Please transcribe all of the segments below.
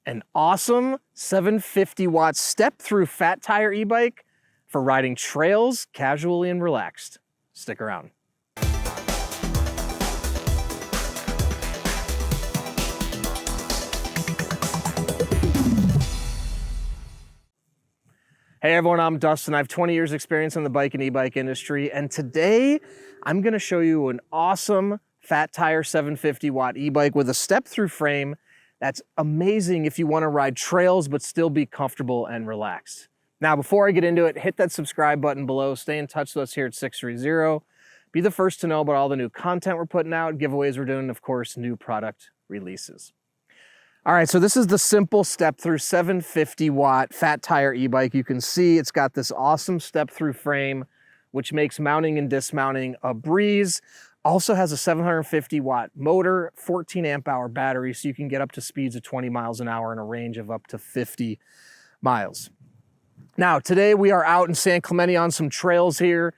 an awesome 750 watt step-through fat tire e-bike for riding trails casually and relaxed. Stick around. Hey everyone, I'm Dustin. I have 20 years experience in the bike and e-bike industry, and today I'm gonna show you an awesome fat tire 750 watt e-bike with a step-through frame that's amazing if you wanna ride trails but still be comfortable and relaxed. Now, before I get into it, hit that subscribe button below. Stay in touch with us here at Sixthreezero. Be the first to know about all the new content we're putting out, giveaways we're doing, and of course, new product releases. All right, so this is the Simple Step-Through 750 watt fat tire e-bike. You can see it's got this awesome step-through frame, which makes mounting and dismounting a breeze. Also has a 750 watt motor, 14 amp hour battery, so you can get up to speeds of 20 miles an hour and a range of up to 50 miles. Now, today we are out in San Clemente on some trails here.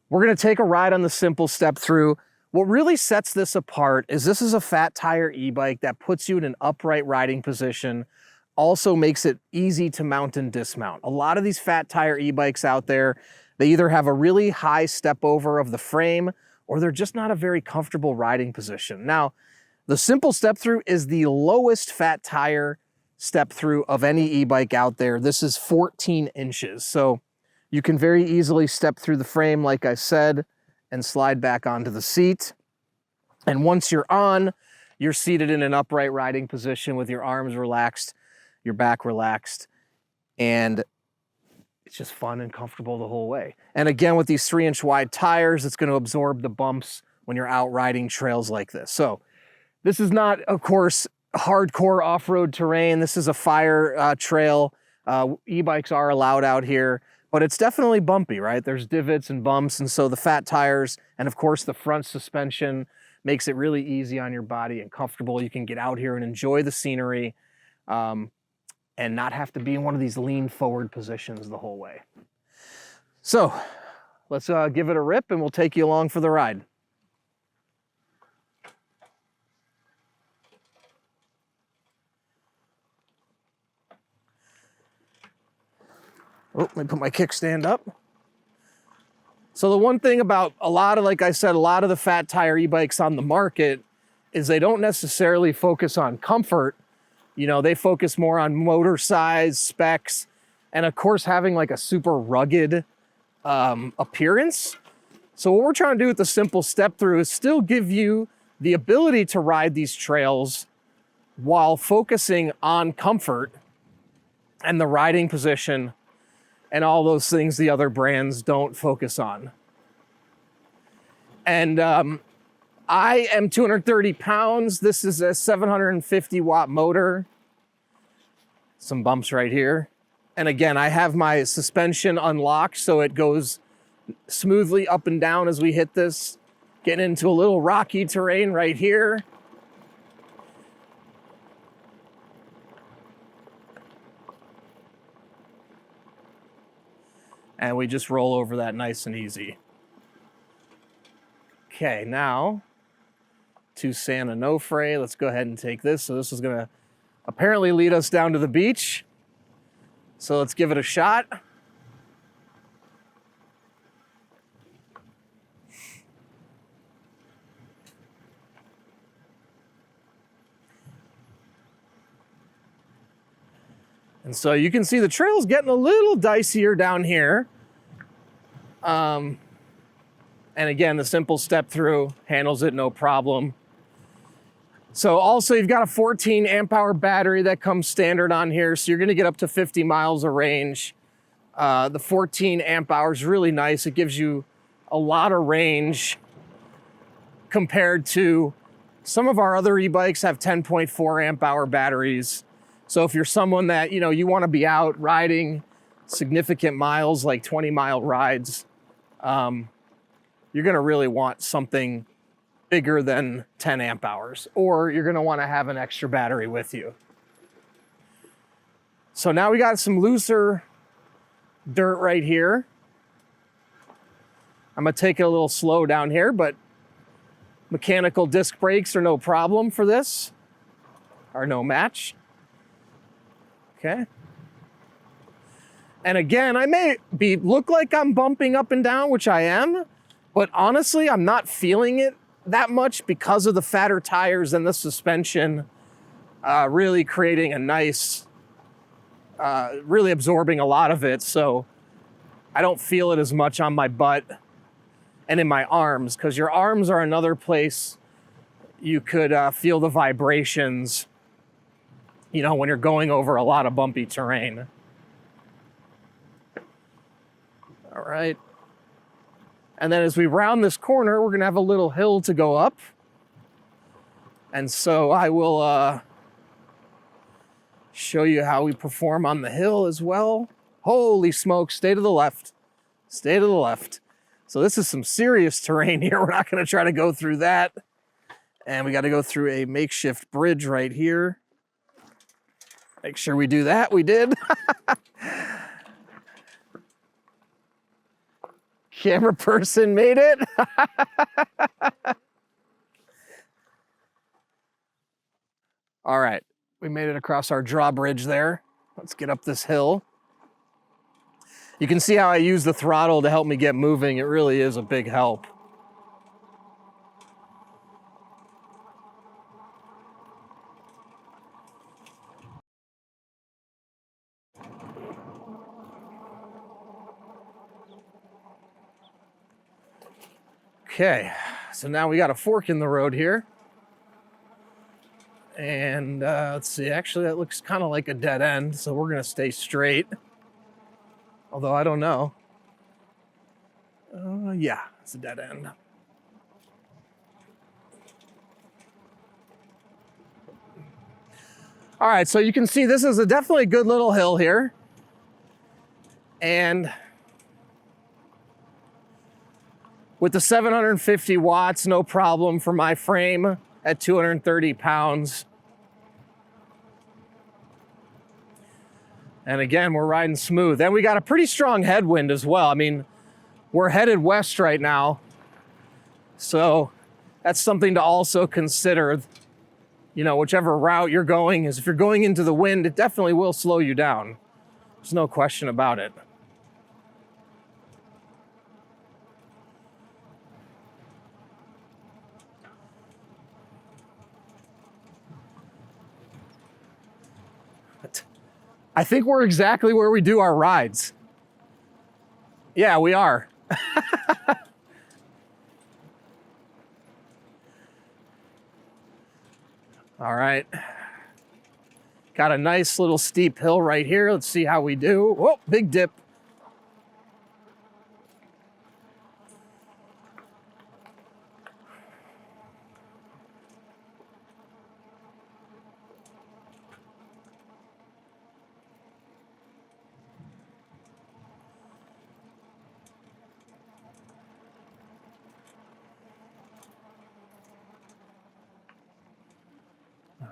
We're gonna take a ride on the Simple Step-Through. What really sets this apart is this is a fat tire e-bike that puts you in an upright riding position, also makes it easy to mount and dismount. A lot of these fat tire e-bikes out there, they either have a really high step over of the frame or they're just not a very comfortable riding position. Now, the Simple Step-Through is the lowest fat tire step-through of any e-bike out there. This is 14 inches, so you can very easily step through the frame, like I said, and slide back onto the seat. And once you're on, you're seated in an upright riding position with your arms relaxed, your back relaxed, and it's just fun and comfortable the whole way. And again, with these 3-inch wide tires, it's going to absorb the bumps when you're out riding trails like this. So this is not, of course, hardcore off-road terrain. This is a fire trail. E-bikes are allowed out here, but it's definitely bumpy, right? There's divots and bumps, and so the fat tires and of course the front suspension makes it really easy on your body and comfortable. You can get out here and enjoy the scenery and not have to be in one of these lean forward positions the whole way. So let's give it a rip and we'll take you along for the ride. Oh, let me put my kickstand up. So the one thing about like I said, a lot of the fat tire e-bikes on the market is they don't necessarily focus on comfort. You know, they focus more on motor size, specs, and of course having like a super rugged appearance. So what we're trying to do with the Simple Step-Through is still give you the ability to ride these trails while focusing on comfort and the riding position and all those things the other brands don't focus on. And I am 230 pounds. This is a 750 watt motor. Some bumps right here. And again, I have my suspension unlocked so it goes smoothly up and down as we hit this. Getting into a little rocky terrain right here. And we just roll over that nice and easy. Okay, now to San Onofre. Let's go ahead and take this. So this is gonna apparently lead us down to the beach. So let's give it a shot. And so you can see the trail's getting a little dicier down here. And again, the Simple Step-Through handles it no problem. So also you've got a 14 amp hour battery that comes standard on here. So you're gonna get up to 50 miles of range. The 14 amp hours is really nice. It gives you a lot of range compared to some of our other e-bikes have 10.4 amp hour batteries. So if you're someone that, you know, you want to be out riding significant miles, like 20-mile rides, you're going to really want something bigger than 10 amp hours, or you're going to want to have an extra battery with you. So now we got some looser dirt right here. I'm going to take it a little slow down here, but mechanical disc brakes are no problem for this, are no match. Okay. And again, I may look like I'm bumping up and down, which I am, but honestly, I'm not feeling it that much because of the fatter tires and the suspension really creating a nice, really absorbing a lot of it. So I don't feel it as much on my butt and in my arms, because your arms are another place you could feel the vibrations, you know, when you're going over a lot of bumpy terrain. All right. And then as we round this corner, we're gonna have a little hill to go up. And so I will show you how we perform on the hill as well. Holy smoke, stay to the left. Stay to the left. So this is some serious terrain here. We're not gonna try to go through that. And we gotta go through a makeshift bridge right here. Make sure we do that, we did. Camera person made it. All right, we made it across our drawbridge there. Let's get up this hill. You can see how I use the throttle to help me get moving. It really is a big help. Okay, so now we got a fork in the road here. And let's see, actually that looks kind of like a dead end, so we're gonna stay straight. Although I don't know. Yeah, it's a dead end. All right, so you can see this is definitely a good little hill here. And with the 750 watts, no problem for my frame at 230 pounds. And again, we're riding smooth. And we got a pretty strong headwind as well. I mean, we're headed west right now. So that's something to also consider. You know, whichever route you're going is, if you're going into the wind, it definitely will slow you down. There's no question about it. I think we're exactly where we do our rides. Yeah, we are. All right. Got a nice little steep hill right here. Let's see how we do. Whoa, big dip.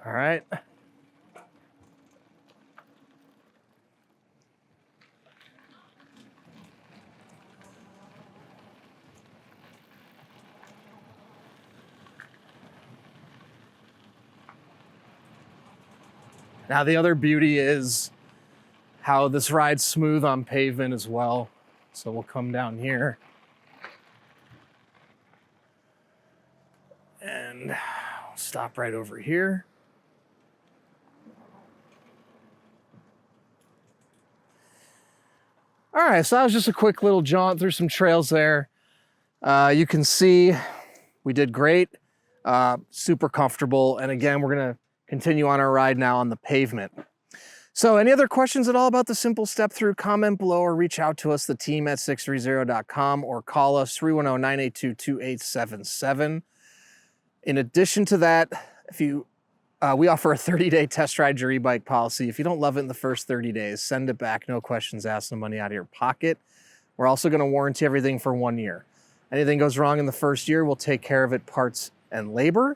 All right. Now the other beauty is how this rides smooth on pavement as well. So we'll come down here. And stop right over here. All right, so that was just a quick little jaunt through some trails there. You can see we did great, super comfortable. And again, we're gonna continue on our ride now on the pavement. So any other questions at all about the Simple Step-Through, comment below or reach out to us, the team at sixthreezero.com, or call us 310-982-2877. In addition to that, if you we offer a 30-day test ride your e-bike policy. If you don't love it in the first 30 days, send it back, no questions asked, no money out of your pocket. We're also gonna warranty everything for 1 year. Anything goes wrong in the first year, we'll take care of it, parts and labor.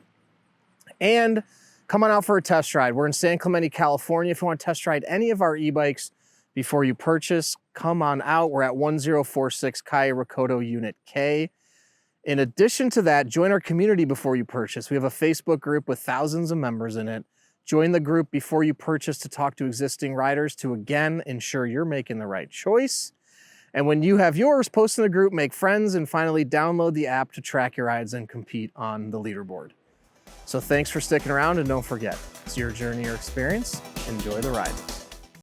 And come on out for a test ride. We're in San Clemente, California. If you want to test ride any of our e-bikes before you purchase, come on out. We're at 1046 Calle Recodo Unit K. In addition to that, join our community before you purchase. We have a Facebook group with thousands of members in it. Join the group before you purchase to talk to existing riders to again ensure you're making the right choice. And when you have yours, post in the group, make friends, and finally download the app to track your rides and compete on the leaderboard. So thanks for sticking around, and don't forget, it's your journey or experience. Enjoy the ride.